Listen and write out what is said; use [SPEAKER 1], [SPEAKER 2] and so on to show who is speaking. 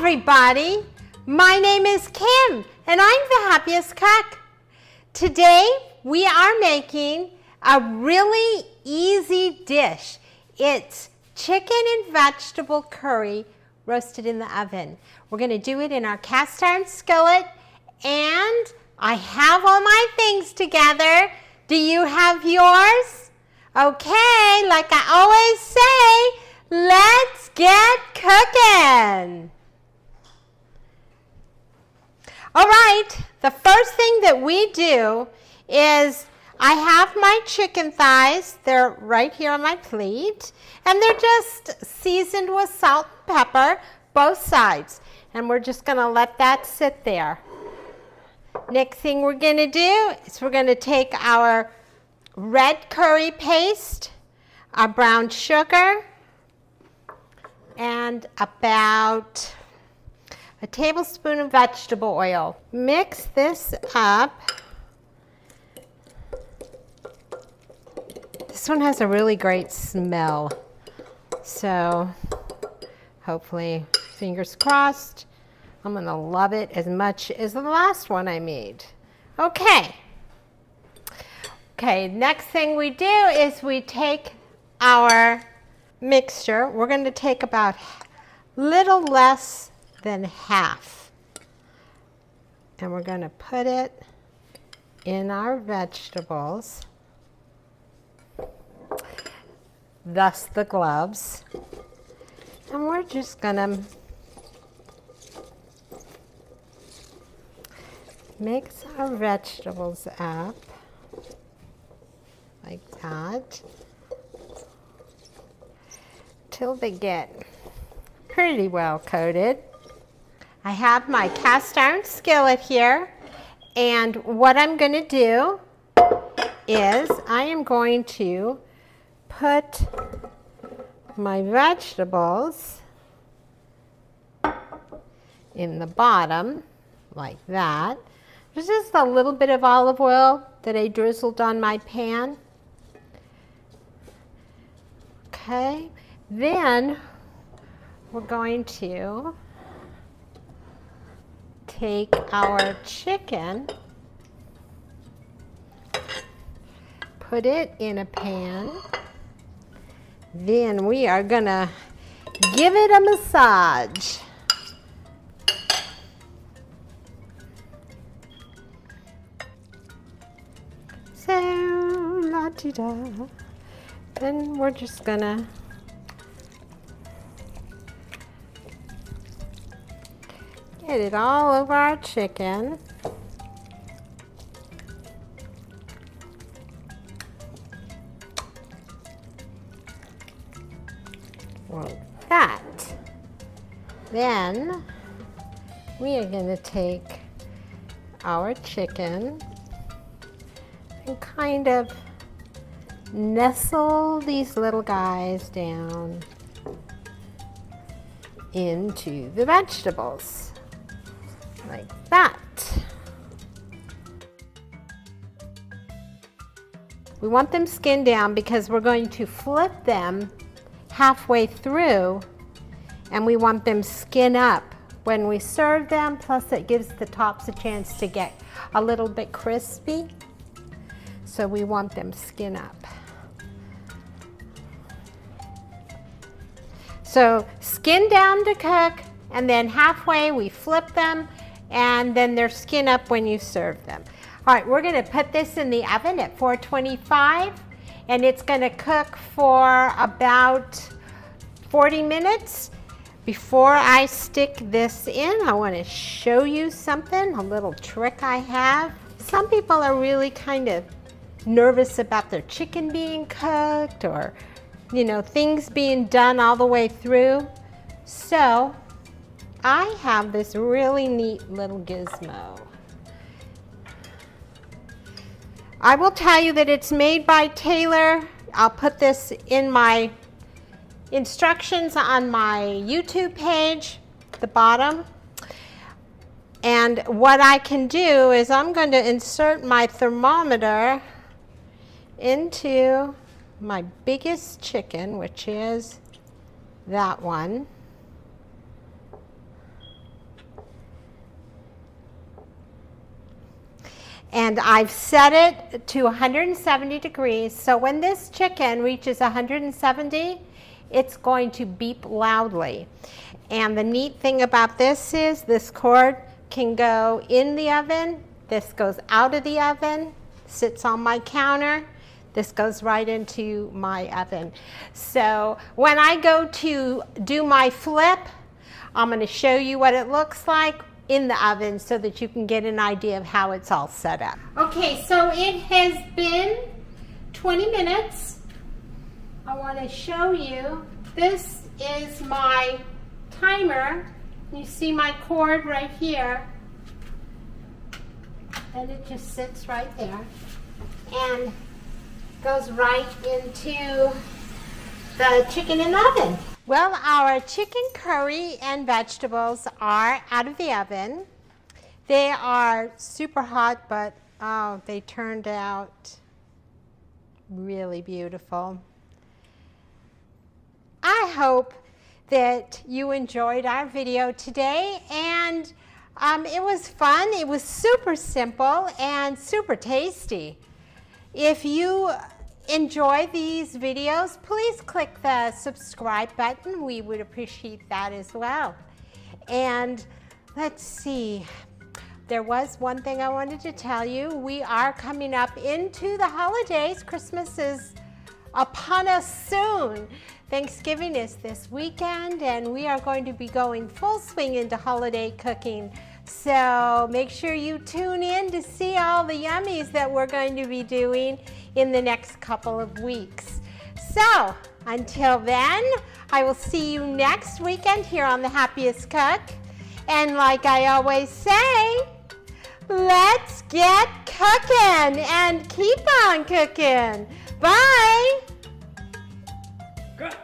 [SPEAKER 1] everybody, my name is Kim and I'm the happiest cook. Today we are making a really easy dish. It's chicken and vegetable curry roasted in the oven. We're going to do it in our cast iron skillet, and I have all my things together. Do you have yours? Okay, like I always say, let's get cooking. All right, the first thing that we do is I have my chicken thighs. They're right here on my plate, and they're just seasoned with salt and pepper, both sides. And we're just gonna let that sit there. Next thing we're gonna do is we're gonna take our red curry paste, our brown sugar, and about a tablespoon of vegetable oil. Mix this up. This one has a really great smell, so hopefully, fingers crossed, I'm gonna love it as much as the last one I made. Okay, next thing we do is we take our mixture. We're going to take about little less than half, and we're going to put it in our vegetables, thus the gloves, and we're just going to mix our vegetables up like that till they get pretty well coated. I have my cast iron skillet here, and what I'm going to do is I am going to put my vegetables in the bottom like that. There's just a little bit of olive oil that I drizzled on my pan. Okay, then we're going to take our chicken, put it in a pan, then we are gonna give it a massage. So, la-di-da. Then we're just gonna get it all over our chicken. Like that. Then we are going to take our chicken and kind of nestle these little guys down into the vegetables, like that. We want them skinned down because we're going to flip them halfway through, and we want them skin up when we serve them, plus it gives the tops a chance to get a little bit crispy. So we want them skin up. So skin down to cook, and then halfway we flip them, and then they're skin up when you serve them. All right, we're gonna put this in the oven at 425, and it's gonna cook for about 40 minutes. Before I stick this in, I wanna show you something, a little trick I have. Some people are really kind of nervous about their chicken being cooked, or things being done all the way through. So I have this really neat little gizmo. I will tell you that it's made by Taylor. I'll put this in my instructions on my YouTube page, the bottom. And what I can do is I'm going to insert my thermometer into my biggest chicken, which is that one. And I've set it to 170 degrees. So when this chicken reaches 170, it's going to beep loudly. And the neat thing about this is this cord can go in the oven. This goes out of the oven, sits on my counter. This goes right into my oven. So when I go to do my flip, I'm going to show you what it looks like in the oven so that you can get an idea of how it's all set up. Okay, so it has been 20 minutes. I want to show you. This is my timer. You see my cord right here. And it just sits right there and goes right into the chicken in the oven. Well, our chicken curry and vegetables are out of the oven. They are super hot, but oh, they turned out really beautiful. I hope that you enjoyed our video today, and it was fun. It was super simple and super tasty. If you enjoy these videos, please click the subscribe button. We would appreciate that as well. And let's see, there was one thing I wanted to tell you. We are coming up into the holidays. Christmas is upon us soon. Thanksgiving is this weekend, and we are going to be going full swing into holiday cooking. So make sure you tune in to see all the yummies that we're going to be doing in the next couple of weeks. So until then, I will see you next weekend here on the Happiest Cook. And like I always say, let's get cooking and keep on cooking. Bye.
[SPEAKER 2] Good.